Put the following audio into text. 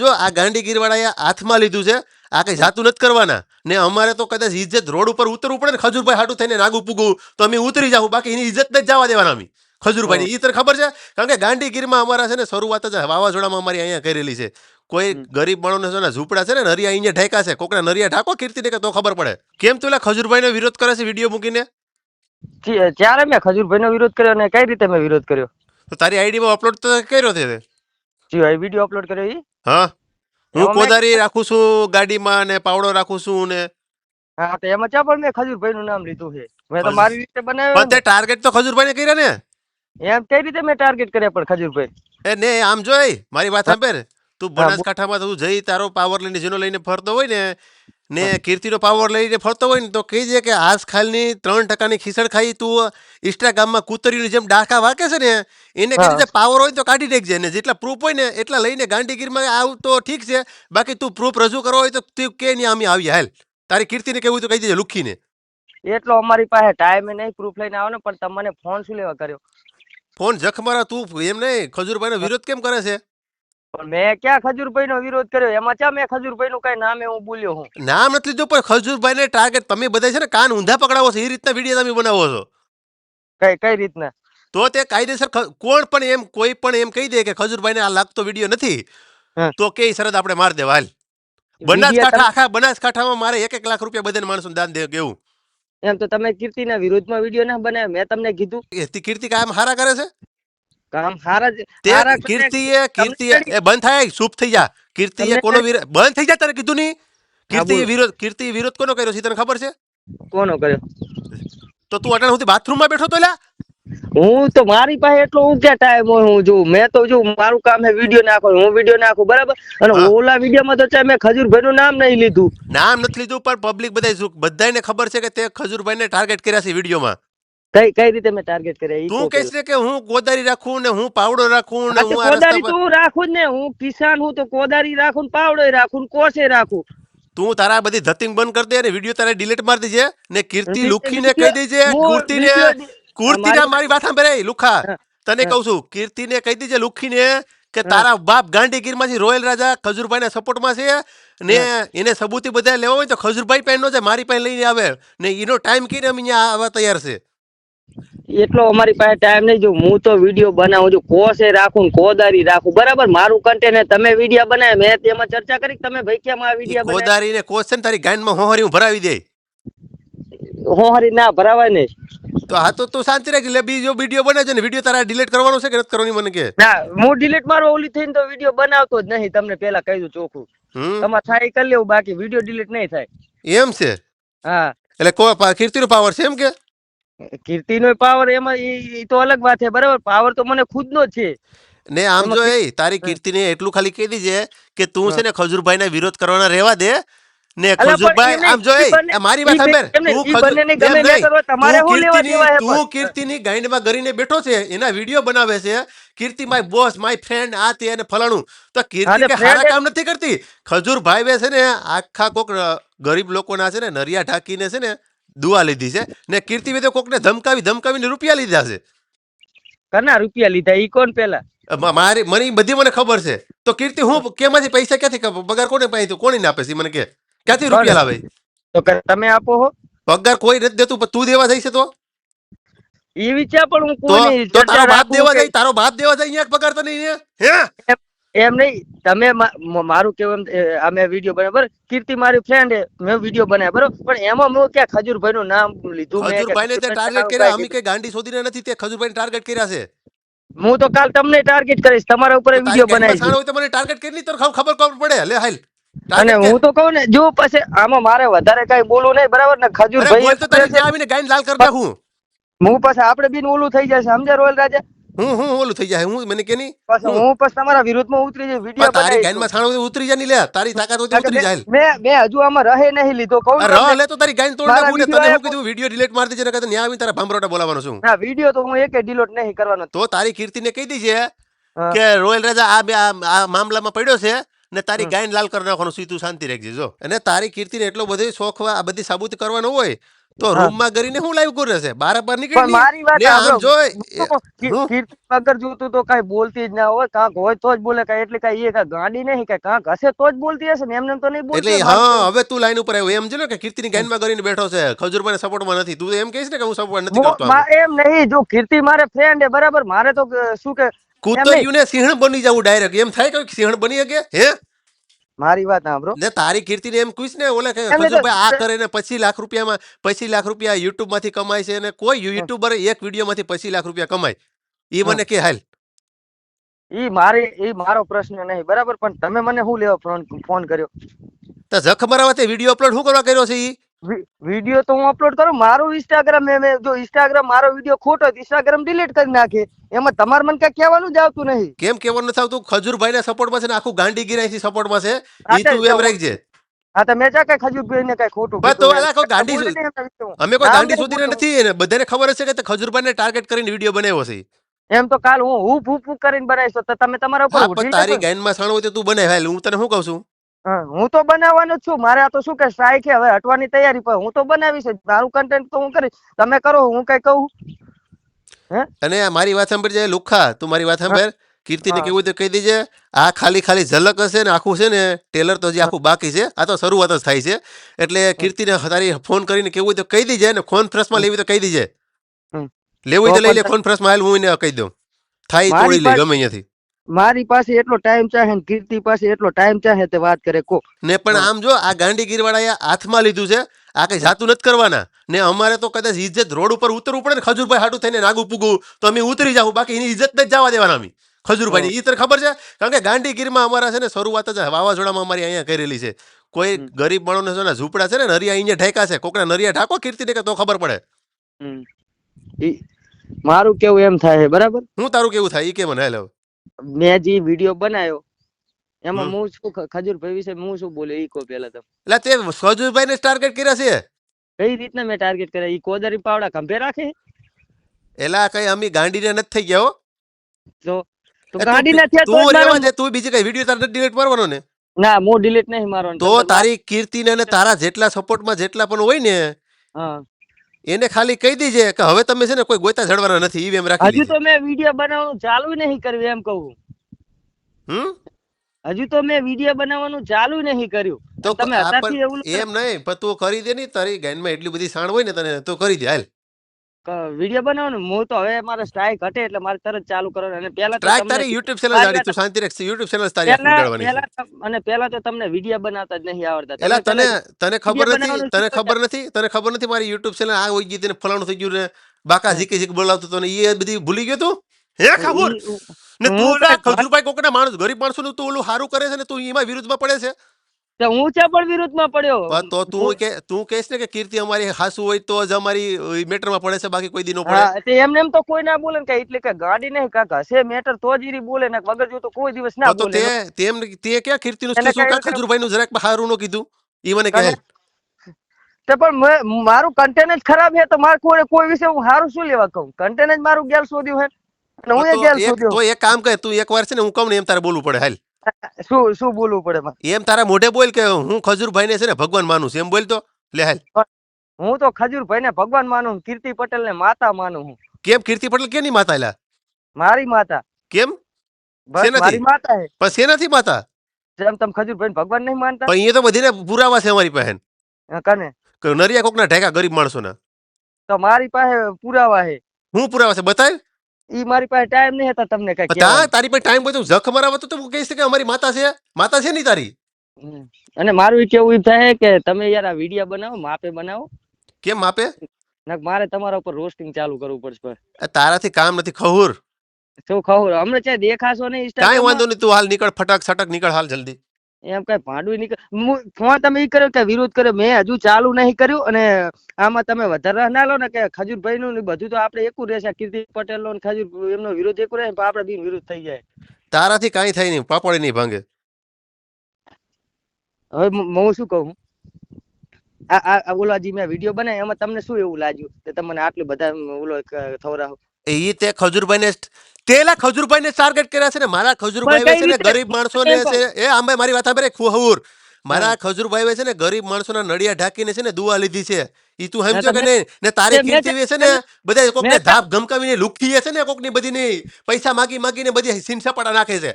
જો આ ગાંડીગીરવાળાએ હાથમાં લીધું છે, આ કઈ જાતું નથી કરવાના ને. અમારે તો કદાચ ઇજ્જત રોડ ઉપર ઉતરવું પડે ને ખજૂરભાઈ હાટું થઈને નાગું પૂગું તો અમે ઉતરી જાવ, બાકી એની ઇજ્જત નથી જવા દેવાના અમે ખજૂરભાઈ. એ તને ખબર છે, કારણ કે ગાંડીગીરમાં અમારા છે ને શરૂઆત જ વાવાઝોડામાં અમારી અહીંયા કરેલી છે. કોઈ ગરીબ માણસને છે ને ઝૂંપડા છે ને નરિયા અહીંયા ઢાંકા છે, કોકના નરિયા ઢાંકો કીર્તિને કે તો ખબર પડે. કેમ તું ખજૂરભાઈનો વિરોધ કરે છે વિડીયો મૂકીને? ત્યારે મેં ખજૂરભાઈનો વિરોધ કર્યો અને કઈ રીતે મેં વિરોધ કર્યો? તો તારી આઈડીમાં અપલોડ તો કર્યો છે વિડીયો અપલોડ કર્યો ઈ? હા, હું કોદારી રાખું છું ગાડીમાં ને પાવડો રાખું છું ને. હા, તો એમાં ચા પણ મેં ખજૂરભાઈનું નામ લીધું છે. મેં તો મારી રીતે બનાવ્યો. પણ તે ટાર્ગેટ તો ખજૂરભાઈને કર્યા ને. એમ કઈ રીતે મેં ટાર્ગેટ કર્યા પણ ખજૂરભાઈ? એ ને આમ જોઈ મારી વાત સાંભળ, તું બનાસકાંઠામાં તું જઈ તારો પાવર લઈને જેનો લઈને ફરતો હોય ને કીર્તિનો પાવર લઈને ફરતો હોય ને તો કહીજે કે આજ ખાલની 3% ખીસડ ખાઈ તું ઇન્સ્ટાગ્રામમાં કૂતરીની જેમ ડાકા વાકે છે ને એને કીધે પાવર હોય તો કાઢી નાખજે ને જેટલા પ્રૂફ હોય ને એટલા લઈને ગાંધીગીરમાં આવ તો ઠીક છે, બાકી તું પ્રૂફ રજૂ કરવા હોય તો તું કે નહીં અમે આવીએ હાલ. તારી કીર્તિને કેવું તો કહી દેજે લુખીને. એટલો અમારી પાસે ટાઈમ નહીં પ્રૂફ લઈને આવો ને, પણ તમને ફોન શું લેવા કર્યો? ફોન જખ મારા તું એમ નહીં ખજૂરભાઈનો વિરોધ કેમ કરે છે? પણ મેં ક્યાં ખજૂરભાઈનો વિરોધ કર્યો? એમાં ચા મેં ખજૂરભાઈનું કઈ નામે હું બોલ્યો હું? નામ નથી લીધું, પણ ખજૂરભાઈને ટાર્ગેટ તમે બધા છે ને કાન ઊંધા પકડાવો છો એ રીતના વિડીયો તમે બનાવો છો. કઈ રીતના? તો તે કાયદેસર કોણ પણ એમ કોઈ પણ એમ કહી દે કે ખજૂરભાઈને આ લાગતો વિડીયો નથી તો કે શરત આપણે માર દેવા હાલ. બનાસકાંઠા આખા બનાસકાંઠામાં મારે 1 લાખ રૂપિયા બધાને માણસોને દાન દેવું. એમ તો તમે કીર્તિના વિરોધમાં વિડીયો ના બનાવ્યો? મેં તમને કીધું કીર્તિ કામ હારા કરે છે, કામ હારા કીર્તિ એ બંધ થાય, ચૂપ થઈ જા. કીર્તિ એ કોનો વિરોધ બંધ થઈ જા, તારે કીધું નહીં? કીર્તિ વિરોધ કોનો કર્યો છે તને ખબર છે? કોનો કર્યો? તો તું અટાણ સુધી બાથરૂમમાં બેઠો તો લ્યા. હું તો મારી પાસે એટલો હું ક્યાં ટાઈમ હોય? હું જોઉં મેં તો જો મારું કામ છે વિડીયો નાખો, હું વિડીયો નાખું બરાબર. અને ઓલા વિડીયોમાં તો ચાહે મેં ખજૂરભાઈનું નામ નહીં લીધું. નામ નથી લીધું, પણ પબ્લિક બધાને ખબર છે કે તે ખજૂરભાઈને ટાર્ગેટ કર્યા છે વિડીયોમાં. કઈ રીતે મેં ટાર્ગેટ કર્યા? તું કહીશ ને કે હું કોદારી રાખું ને હું પાવડો રાખું ને હું કોદારી તો હું રાખું ને, હું કિસાન હું તો કોદારી રાખું ને પાવડો રાખું ને કોસે રાખું. તું તારા બધી ધતિંગ બંધ કરી દે ને વિડીયો તારે ડિલીટ મારી દેજે ને કીર્તિ લુખીને કહી દેજે. કીર્તિને મારી વાત સાંભળે લુખા, તને કહું છું કીર્તિને કહી દેજે લુખીને કે તારા બાપ ગાંધીગીરમાંથી રોયલ રાજા ખજૂરભાઈના સપોર્ટમાં છે ને એને સબૂતી બધા લેવા હોય તો ખજૂરભાઈ પાસે નો જાય, મારી પાસે લઈને આવે ને એનો ટાઈમ કીને અમે અહીંયા આવવા તૈયાર છે. એટલો અમારી પાસે ટાઈમ નહીં. જો હું તો વિડીયો બનાવું છું, કોસે રાખું ને કોદારી રાખું બરાબર. મારું કન્ટેન્ટ તમે વિડીયો બનાવે મેં તેમાં ચર્ચા કરી તમે ભાઈ કેમ આ વિડીયો કોદારી ને કોસ છે ને તારી ગાંડમાં હોહરી હું ભરાવી દે. હોહરી ના ભરાવાય ને તો હા તો તું શાંતિ રાખી લે. બીજો વિડીયો બનાવજો ને વિડીયો તારા ડિલીટ કરવાનો છે કે નથી કરવાની મને કે? ના, હું ડિલીટ મારો ઓલી થઈને તો વિડીયો બનાવતો જ નહીં. તમને પેલા કહી દઉં ચોખ્ખું, તમારે થાય કરી લેવું, બાકી વિડીયો ડિલીટ નહીં થાય. એમ છે? હા, એટલે કીર્તિનો પાવર છે એમ કે? કીર્તિનો પાવર એમાં ઈ તો અલગ વાત છે બરાબર. પાવર તો મને ખુદનો જ છે ને. આમ જો તારી કીર્તિને એટલું ખાલી કહી દીજે કે તું છે ને ખજૂરભાઈના વિરોધ કરવાના રહેવા દે ને ખજૂરભાઈ આમ જો મારી વાત સાંભળ, તું કીર્તિની ગાંડમાં ગરીને બેઠો છે, એના વિડીયો બનાવે છે કીર્તિ માય બોસ માય ફ્રેન્ડ આ તે અને ફલાણું, તો કીર્તિ કે સારા કામ નથી કરતી. ખજૂરભાઈ છે ને આખા કોક ગરીબ લોકોના છે ને નરિયા ઢાંકીને છે ને દુઆ લીધી છે ને કીર્તિ તો કોકને ધમકાવીને રૂપિયા લીધા છે. કના રૂપિયા લીધા ઈ કોણ? પેલા મને બધી મને ખબર છે. તો કીર્તિ હું કેમાંથી પૈસા ક્યાંથી પગાર કોને પાઈ કોને આપે છે મને કે? ક્યાંથી રૂપિયા લાવે? તો તમે આપો હો? પગાર કોઈ નથી દેતું, પણ તું દેવા જઈશ તો ઈ વિચાર પણ હું કોઈ તો તારો બાપ દેવા જાય, તારો બાપ દેવા જાય અહીંયા પગાર તો નહીં હે? એમ નહીં, તમે મારું કેવું અમે વિડીયો બનાવ્યો બરાબર. કીર્તિ મારી ફ્રેન્ડ મેં વિડીયો બનાવ્યો બરાબર, પણ એમાં મેં ક્યાં ખજૂરભાઈનું નામ લીધું? ખજૂરભાઈને તે ટાર્ગેટ કર્યા, અમે કઈ ગાંડી શોધીને નથી, તે ખજૂરભાઈને ટાર્ગેટ કર્યા છે. હું તો કાલ તમને ટાર્ગેટ કરીશ, તમારા ઉપર વિડીયો બનાવીશ. તો મને ટાર્ગેટ કેટલી તો ખબર પડે લે હાલ. અને હું તો કહું ને જો પછી આમાં મારે વધારે કઈ બોલવું નહીં બરાબર ને. ખજૂરભાઈ તો તારી ત્યાં આવીને ગાંડ લાલ કરી નાખું હું, પછી આપણે બીન ઓલું થઈ જશે સમજે રોયલ રાજા. હું ઓલું થઈ જાય હું મને કે નહીં, હું પછી તમારા વિરોધમાં ઉતરી જાય વિડીયો તારી ગાંડમાં છાણો ઉતરી જાય નહીં લે, તારી તાકાત હોય ઉતરી જાય. મેં હજુ આમાં રહે નહીં લીધો કહું રહ લે તો તારી ગાંડ તોડ નાખું ને. તને હું કીધું વિડીયો ડિલીટ મારી દેજે ને કે ન્યા આવીને તારા ભાંભરોટા બોલાવવાનો છું. ના, વિડીયો તો હું એકે ડિલીટ નહીં કરવાનો. તો તારી કીર્તિને કહી દીજે કે રોયલ રાજા આ મામલામાં પડ્યો છે ને તારી ગાયન લાલ કરી નાખવાનું, સીધું શાંતિ રાખજે. જો અને તારી કીર્તિને એટલો બધો શોખ આ બધી સાબુત કરવાનો હોય તો હા રૂમમાં કરીને હું લાઈવ કરે છે બાર નીકળી પણ નહીં મારી વાત ને આમ સાંભળો. જો હું તો હું કીર્તિ વગર જોતું તો કઈ બોલતી જ ના હોય, કાંક હોય તો જ બોલે, કઈ એટલે કઈ એ કઈ ગાંડી નહીં, કઈ કાંક હશે તો જ બોલતી હશે ને, એમને તો નહીં બોલતી એટલે હોય. મારું હા કેવું હવે તું લાઈન ઉપર આવ્યો એમ છે ને કે કીર્તિની ગાઈનમાં કરીને બેઠો છે ખજૂરભાઈને સપોર્ટમાં નથી તું એમ કહીશ ને કે હું સપોર્ટ નથી કરતો આમાં એમ નહીં, જો કીર્તિ મારે ફ્રેન્ડ હે બરાબર, મારે તો શું કે એમ નહીં. કૂતરિયું ને સિંહણ બની જવું ડાયરેક્ટ એમ થાય કે સિંહણ બની શકે હે મારી વાત સાંભળો. ને તારી કીર્તિને એમ કહીશ ને ઓલે કે એમ નહીં ખજૂરભાઈ આ તો કરે ને 25 લાખ રૂપિયા યુટ્યુબ માંથી કમાય છે અને કોઈ યુટ્યુબર એક વિડીયો માંથી 25 લાખ રૂપિયા કમાય એ મને કે હાલ ઈ મારો પ્રશ્ન નહીં બરાબર, પણ તમે મને શું લેવા ફોન કર્યો? તો જખ મરાવા તે વિડીયો અપલોડ શું કરવા કર્યો છે ઈ વિડીયો તો હું અપલોડ કરું, મારું ઇન્સ્ટાગ્રામ મેં જો ઇન્સ્ટાગ્રામ મારો વિડીયો ખોટો ઇન્સ્ટાગ્રામ ડિલીટ કરી નાખે, એમાં તમારે મને કઈ કહેવાનું જ આવતું નહીં. કેમ કેવાનું નથી આવતું ખજૂરભાઈ ના સપોર્ટમાં છે ને આખું ગાંડી ગીરાઈ સપોર્ટમાં છે ઈ તું એમ રાખજે હા તો મેં કઈ ખજૂરભાઈ ને કઈ ખોટું બસ તો કીધું આ કોઈ ગાંડી બોલે નહીં એમના વિશે હું. અમે કોઈ નામ ગાંડી નહીં શોધીને બોલું. નથી ને બધાને ખબર છે કે તે ખજૂરભાઈને ટાર્ગેટ કરીને વિડીયો બનાવ્યો છે એમ તો કાલ હું હું કરીને બનાવીશ તો તમે તમારા ઉપર હા પણ ઉઠી તારી જશો. ગાઈનમાં સાણ હોય તો તું બનાવ હાલ હું તને શું કહું છું હા, હું તો બનાવવાનો જ છું, મારે આ તો શું કે સ્ટ્રાઇક છે, હવે હટવાની તૈયારી પર હું તો બનાવીશ જ. મારું કન્ટેન્ટ તો હું કરીશ, તમે કરો હું કઈ કહું હે? અને આ મારી વાત સાંભળ જાય લુખા તું મારી વાત સાંભળ કીર્તિને હા. કેવું તો કહી દેજે આ ખાલી ઝલક હશે ને આખું છે ને ટેલર તો હજી આખું બાકી છે આ તો શરૂઆત જ થાય છે એટલે કીર્તિને તારી ફોન કરીને કેવું તો કહી દેજે ને કોન્ફરન્સમાં લેવી તો કહી દેજે હમ. લેવું તો લઈ લે પણ કોન્ફરન્સમાં હાલ હું એને કહી દઉં થાય મારી તોડી લે પાસે ગમે અહીંયાથી મારી પાસે એટલો ટાઈમ ચાહે ને કીર્તિ પાસે એટલો ટાઈમ ચાહે તે વાત કરે કો. ને પણ આમ જો આ ગાંડીગીર વાળા હાથમાં લીધું છે આ કઈ જાતું નથી કરવાના ને અમારે તો કદાચ ઇજ્જત રોડ ઉપર ઉતરવું પડે ને ખજૂરભાઈ હાટું થઈને નાગું પૂગું તો અમે ઉતરી જાવ બાકી એની ઇજ્જત નથી જવા દેવાના અમે ખજૂરભાઈ ની તને ખબર છે કારણ કે ગાંડીગીરમાં અમારા છે ને શરૂઆત જ વાવાઝોડામાં અમારી અહીંયા કરેલી છે કોઈ ગરીબ માણસને છે ને ઝૂંપડા છે ને નરિયા અહીંયા ઢાંકા છે કોકના નરિયા ઢાંકો કીર્તિને કે તો ખબર પડે હમ. મારું કેવું એમ થાય છે બરાબર, હું તારું કેવું થાય ઈ કે મને હાલ હવે મેં જે વિડીયો બનાવ્યો એમાં હમ. હું શું ખજૂરભાઈ વિશે હું શું બોલ્યો ઈ કો પેલા તમે. એટલે તે ખજૂરભાઈને ટાર્ગેટ કર્યા છે કઈ રીતના મેં ટાર્ગેટ કર્યા? ઈ કોદરી પાવડા ખંભે રાખે એલા કઈ અમે ગાંડીને નથી થઈ ગયા હો તો એ ગાડી ના થયા તો તું જ રહેવા મારો- દે તું બીજી કઈ વિડીયો તારે ડિલીટ મારવાનો ને ના હું ડિલીટ નહીં મારવાનો. તો તારી કીર્તિને અને તારા જેટલા સપોર્ટમાં જેટલા પણ હોય ને હા એને ખાલી કહી દીજે કે હવે તમે છે ને કોઈ ગોતા જડવાના નથી ઈ એમ રાખી હજુ દીજે તો મેં વિડીયો બનાવવાનું ચાલુ નહીં કર્યું એમ કહું. હમ હજુ તો મેં વિડીયો બનાવવાનું ચાલુ નહીં કર્યું. તો તમે આ અત્યારથી પણ એવું એમ નહીં પણ તું કરી દે ની તારી ગાઈનમાં એટલી બધી સાણ હોય ને તને તો કરી દે હાલ વિડીયો બનાવવાનું હું તો હવે મારે સ્ટ્રાઇક હટે એટલે મારે તરત ચાલુ કરવાનું. અને પહેલા તો ટ્રાક તમને તારી યુટ્યુબ ચેનલ જાડી તું શાંતિ રાખ યુટ્યુબ ચેનલ તારી આખી ઉગાડવાની છે પહેલા તો તમને વિડીયો બનાવતા જ નહીં આવડતા. એલા તમે તને ખબર વિડીયો નથી બનાવવાનું તને ખબર નથી મારી યુટ્યુબ ચેનલ આ હોઈ ગઈ તને ફલાણું થઈ ગયું ને બાકા ઝીકી બોલાવતો તો ને એ બધી ભૂલી ગયો તું હે ખબર ને તું ઓલા ખજૂરભાઈ કોકના માણસ ગરીબ માણસોનું તું ઓલું સારું કરે છે ને તું એમાં વિરુદ્ધમાં પડે છે તો હું ચા પણ વિરુદ્ધમાં પડ્યો. તો તું કહેશ ને કે કીર્તિ અમારી હાસુ હોય તો જ અમારી મેટરમાં પડે છે બાકી કોઈ દી નો પડે હા તે એમને એમ તો કોઈ ના બોલે ને કે એટલે કે ગાડી નહીં કાકા હશે મેટર તો જ ઈ બોલે ને વગર જો તો કોઈ દિવસ ના તો બોલે. તે ક્યાં કીર્તિનું એને કીધું કા કઈ- ખજૂરભાઈનું જરાક હારું નો કીધું ઈ મને કહે તે પણ મારું કન્ટેન્ટ જ ખરાબ છે તો મારે કોઈ વિશે હું સારું શું લેવા કહું? કન્ટેન્ટ જ મારું ગેલ શોધ્યું છે અને હું એ ગેલ શોધ્યો. તો એક કામ કર તું એકવાર છે ને હું કહું ને એમ તારે બોલવું પડે હાલ શું બોલવું પડે મારે? એમ તારા મોઢે બોલ કે હું ખજૂરભાઈને છે ને ભગવાન માનું છું એમ બોલ તો લે હાલ હું તો ખજૂરભાઈ ને ભગવાન માનું છું, કીર્તિ પટેલ ને માતા માનું હું. કેમ કીર્તિ પટેલ કેની માતા એલા મારી માતા કેમ બસ શેનાથી? મારી માતા હે. પણ શેનાથી માતા જેમ તમે ખજૂરભાઈ ભગવાન નહીં માનતા પણ એ તો બધીને પુરાવા છે અમારી પાસે કને કે નરિયા કોકના ઢેકા ગરીબ માણસોના તો મારી પાસે પુરાવા હે. હું પુરાવા છે બતાય ઈ મારી પાસે ટાઈમ નહીં હતા તમને કઈ તારી પાસે ટાઈમ બધું જખ મરાવા તો તું કહીશ કે અમારી માતા છે નહીં તારી અને મારું ઈ કેવું ઈ થાય કે તમે યાર આ વિડીયો બનાવો માપે બનાવો કેમ આપે નક મારે તમારા ઉપર રોસ્ટિંગ ચાલુ કરવું પડશે. તારાથી કામ નથી ખહુર શું ખબર હમણાં ચાહે દેખાશો નહીં કાંઈ Instagram વાંધો નહીં તું હાલ નીકળ ફટાક સટક નીકળ હાલ જલ્દી એમ કઈ ભાંડું નીકળ ફોન તમે ઈ કર્યો કે વિરોધ કર્યો મેં હજુ ચાલુ નહીં કર્યું. અને આમાં તમે વધારે ના લો ને કે ખજૂરભાઈ નું ને બધું તો આપણે એકું રહેશે. કીર્તિ પટેલ નો ને ખજૂર એમનો વિરોધ એકું રહે આપણે બી વિરોધ થઈ જાય. તારાથી કાંઈ થાય નહીં પાપડી નહીં ભાંગે હવે હું શું કહું આ ઓલા જે મેં વિડીયો બનાવ્યો એમાં તમને શું એવું લાગ્યું કે તમને આટલું બધા ઓલો થવરાવ? એ તે ખજૂરભાઈને તેલા ખજૂરભાઈને ટાર્ગેટ કર્યા છે ને મારા ખજૂરભાઈ છે ને ગરીબ માણસોને છે એ આંબે મારી વાત સાંભળે ખુહુર મારા ખજૂરભાઈ છે ને ગરીબ માણસોના નડિયા ઢાંકીને છે ને દુઆ લીધી છે ઈ તું હા, સમજો તો કે મેં નહીં ને તારી મેં કીર્તિ છે ને બધા કોકને મેં ધાપ ધમકાવીને લુખી છે ને કોકની બધી ની પૈસા માગીને બધી સીન સપાટા નાખે છે